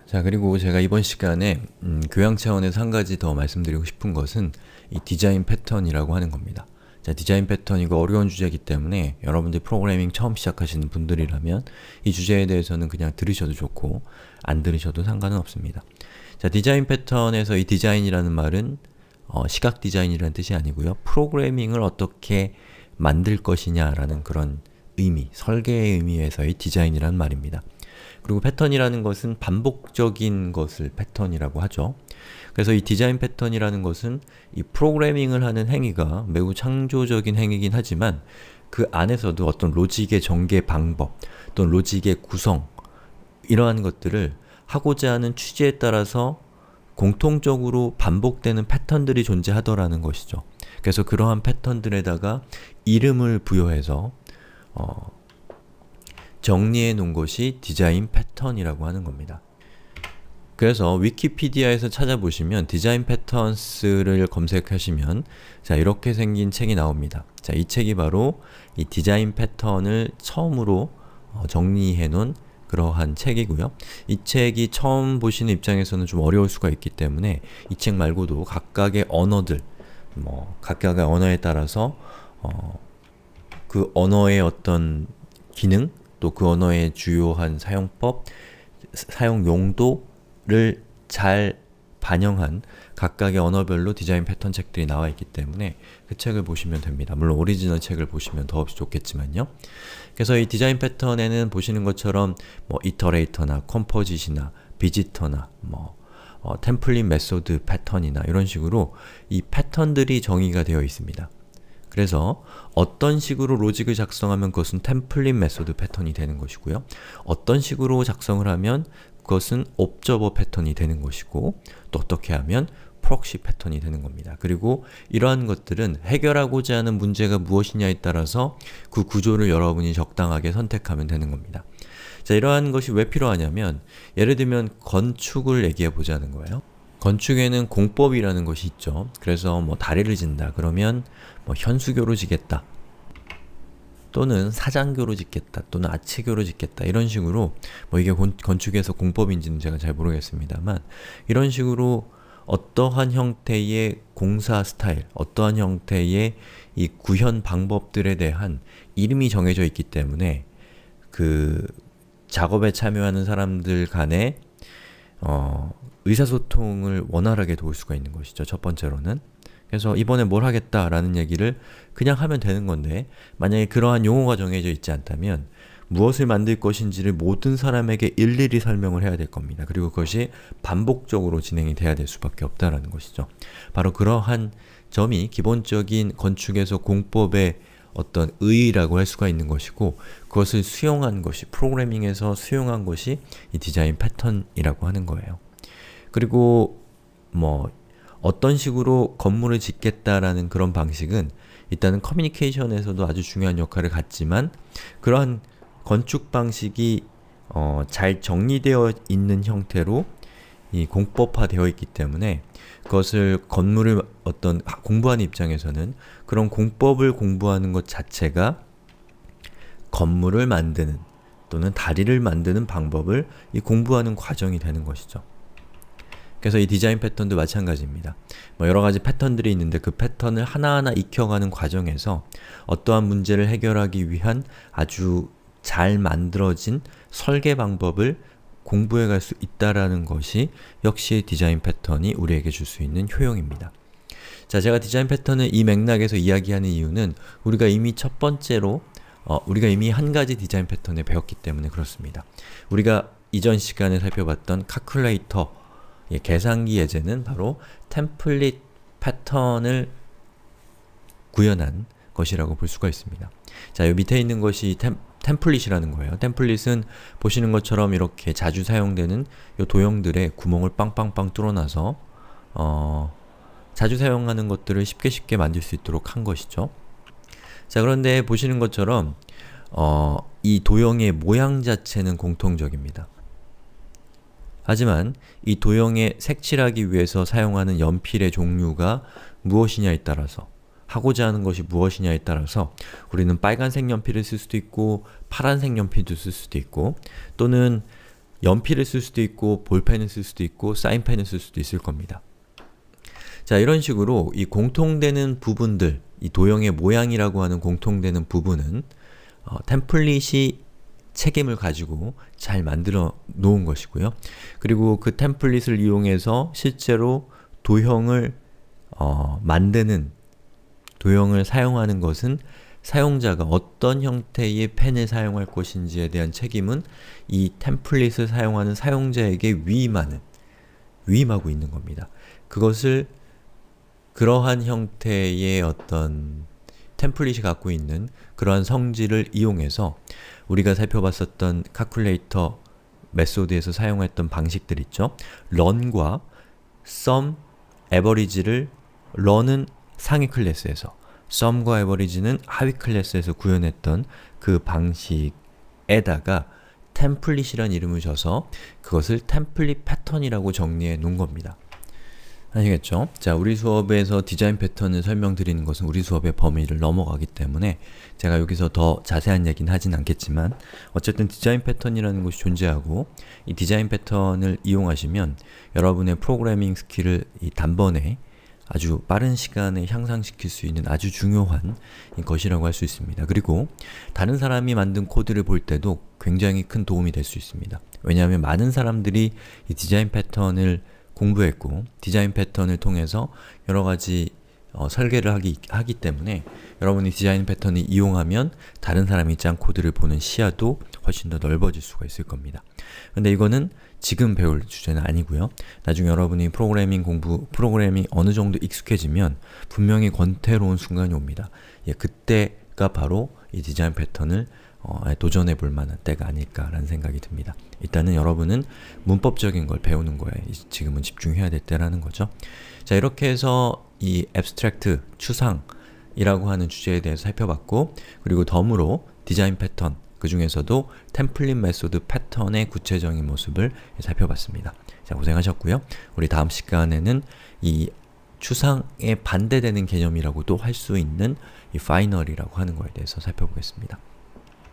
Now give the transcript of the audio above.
자, 그리고 제가 이번 시간에 교양 차원에서 한 가지 더 말씀드리고 싶은 것은 이 디자인 패턴이라고 하는 겁니다. 자, 디자인 패턴 이거 어려운 주제이기 때문에 여러분들이 프로그래밍 처음 시작하시는 분들이라면 이 주제에 대해서는 그냥 들으셔도 좋고 안 들으셔도 상관은 없습니다. 자, 디자인 패턴에서 이 디자인이라는 말은 시각 디자인이라는 뜻이 아니고요. 프로그래밍을 어떻게 만들 것이냐라는 그런 의미, 설계의 의미에서의 디자인이라는 말입니다. 그리고 패턴이라는 것은 반복적인 것을 패턴이라고 하죠. 그래서 이 디자인 패턴이라는 것은 이 프로그래밍을 하는 행위가 매우 창조적인 행위이긴 하지만 그 안에서도 어떤 로직의 전개 방법 또는 로직의 구성 이러한 것들을 하고자 하는 취지에 따라서 공통적으로 반복되는 패턴들이 존재하더라는 것이죠. 그래서 그러한 패턴들에다가 이름을 부여해서 정리해 놓은 것이 디자인 패턴이라고 하는 겁니다. 그래서 위키피디아에서 찾아보시면 디자인 패턴스를 검색하시면 자, 이렇게 생긴 책이 나옵니다. 자, 이 책이 바로 이 디자인 패턴을 처음으로 정리해 놓은 그러한 책이고요. 이 책이 처음 보시는 입장에서는 좀 어려울 수가 있기 때문에 이 책 말고도 각각의 언어들, 각각의 언어에 따라서 그 언어의 어떤 기능, 또 그 언어의 주요한 사용법, 사용 용도를 잘 반영한 각각의 언어별로 디자인 패턴 책들이 나와 있기 때문에 그 책을 보시면 됩니다. 물론 오리지널 책을 보시면 더없이 좋겠지만요. 그래서 이 디자인 패턴에는 보시는 것처럼 이터레이터나 컴포짓이나 비지터나 템플릿 메소드 패턴이나 이런 식으로 이 패턴들이 정의가 되어 있습니다. 그래서 어떤 식으로 로직을 작성하면 그것은 템플릿 메소드 패턴이 되는 것이고요. 어떤 식으로 작성을 하면 그것은 옵저버 패턴이 되는 것이고 또 어떻게 하면 프록시 패턴이 되는 겁니다. 그리고 이러한 것들은 해결하고자 하는 문제가 무엇이냐에 따라서 그 구조를 여러분이 적당하게 선택하면 되는 겁니다. 자, 이러한 것이 왜 필요하냐면 예를 들면 건축을 얘기해 보자는 거예요. 건축에는 공법이라는 것이 있죠. 그래서 다리를 짓는다 그러면 현수교로 지겠다 또는 사장교로 짓겠다 또는 아치교로 짓겠다 이런 식으로 이게 건축에서 공법인지는 제가 잘 모르겠습니다만 이런 식으로 어떠한 형태의 공사 스타일, 어떠한 형태의 이 구현 방법들에 대한 이름이 정해져 있기 때문에 그 작업에 참여하는 사람들 간에 의사소통을 원활하게 도울 수가 있는 것이죠. 첫 번째로는. 그래서 이번에 뭘 하겠다라는 얘기를 그냥 하면 되는 건데 만약에 그러한 용어가 정해져 있지 않다면 무엇을 만들 것인지를 모든 사람에게 일일이 설명을 해야 될 겁니다. 그리고 그것이 반복적으로 진행이 돼야 될 수밖에 없다라는 것이죠. 바로 그러한 점이 기본적인 건축에서 공법의 어떤 의의라고 할 수가 있는 것이고 그것을 수용한 것이, 프로그래밍에서 수용한 것이 이 디자인 패턴이라고 하는 거예요. 그리고 어떤 식으로 건물을 짓겠다라는 그런 방식은 일단은 커뮤니케이션에서도 아주 중요한 역할을 갖지만 그러한 건축 방식이 잘 정리되어 있는 형태로 이 공법화되어 있기 때문에 그것을 건물을 공부하는 입장에서는 그런 공법을 공부하는 것 자체가 건물을 만드는 또는 다리를 만드는 방법을 공부하는 과정이 되는 것이죠. 그래서 이 디자인 패턴도 마찬가지입니다. 여러가지 패턴들이 있는데 그 패턴을 하나하나 익혀가는 과정에서 어떠한 문제를 해결하기 위한 아주 잘 만들어진 설계 방법을 공부해 갈 수 있다라는 것이 역시 디자인 패턴이 우리에게 줄 수 있는 효용입니다. 자, 제가 디자인 패턴을 이 맥락에서 이야기하는 이유는 우리가 이미 첫 번째로 우리가 이미 한 가지 디자인 패턴을 배웠기 때문에 그렇습니다. 우리가 이전 시간에 살펴봤던 calculator 계산기 예제는 바로 템플릿 패턴을 구현한 것이라고 볼 수가 있습니다. 자, 이 밑에 있는 것이 템플릿이라는 거예요. 템플릿은 보시는 것처럼 이렇게 자주 사용되는 이 도형들에 구멍을 빵빵빵 뚫어놔서 자주 사용하는 것들을 쉽게 만들 수 있도록 한 것이죠. 자, 그런데 보시는 것처럼 이 도형의 모양 자체는 공통적입니다. 하지만 이 도형에 색칠하기 위해서 사용하는 연필의 종류가 무엇이냐에 따라서 하고자 하는 것이 무엇이냐에 따라서 우리는 빨간색 연필을 쓸 수도 있고 파란색 연필도 쓸 수도 있고 또는 연필을 쓸 수도 있고 볼펜을 쓸 수도 있고 사인펜을 쓸 수도 있을 겁니다. 자, 이런 식으로 이 공통되는 부분들, 이 도형의 모양이라고 하는 공통되는 부분은 템플릿이 책임을 가지고 잘 만들어 놓은 것이고요. 그리고 그 템플릿을 이용해서 실제로 도형을 만드는, 도형을 사용하는 것은 사용자가 어떤 형태의 펜을 사용할 것인지에 대한 책임은 이 템플릿을 사용하는 사용자에게 위임하고 있는 겁니다. 그것을 그러한 형태의 어떤 템플릿이 갖고 있는 그러한 성질을 이용해서 우리가 살펴봤었던 calculator 메소드에서 사용했던 방식들 있죠? run과 sum, average를 run은 상위 클래스에서, sum과 average는 하위 클래스에서 구현했던 그 방식에다가 템플릿이란 이름을 줘서 그것을 템플릿 패턴이라고 정리해 놓은 겁니다. 아시겠죠? 자, 우리 수업에서 디자인 패턴을 설명드리는 것은 우리 수업의 범위를 넘어가기 때문에 제가 여기서 더 자세한 얘기는 하진 않겠지만 어쨌든 디자인 패턴이라는 것이 존재하고 이 디자인 패턴을 이용하시면 여러분의 프로그래밍 스킬을 단번에 아주 빠른 시간에 향상시킬 수 있는 아주 중요한 것이라고 할 수 있습니다. 그리고 다른 사람이 만든 코드를 볼 때도 굉장히 큰 도움이 될 수 있습니다. 왜냐하면 많은 사람들이 이 디자인 패턴을 공부했고 디자인 패턴을 통해서 여러가지 설계를 하기 때문에 여러분이 디자인 패턴을 이용하면 다른 사람이 짠 코드를 보는 시야도 훨씬 더 넓어질 수가 있을 겁니다. 근데 이거는 지금 배울 주제는 아니고요. 나중에 여러분이 프로그래밍 어느 정도 익숙해지면 분명히 권태로운 순간이 옵니다. 예, 그때가 바로 이 디자인 패턴을 도전해 볼 만한 때가 아닐까라는 생각이 듭니다. 일단은 여러분은 문법적인 걸 배우는 거에 지금은 집중해야 될 때라는 거죠. 자, 이렇게 해서 이 abstract, 추상이라고 하는 주제에 대해서 살펴봤고, 그리고 덤으로 디자인 패턴, 그 중에서도 템플릿 메소드 패턴의 구체적인 모습을 살펴봤습니다. 자, 고생하셨고요. 우리 다음 시간에는 이 추상에 반대되는 개념이라고도 할 수 있는 이 파이널이라고 하는 거에 대해서 살펴보겠습니다.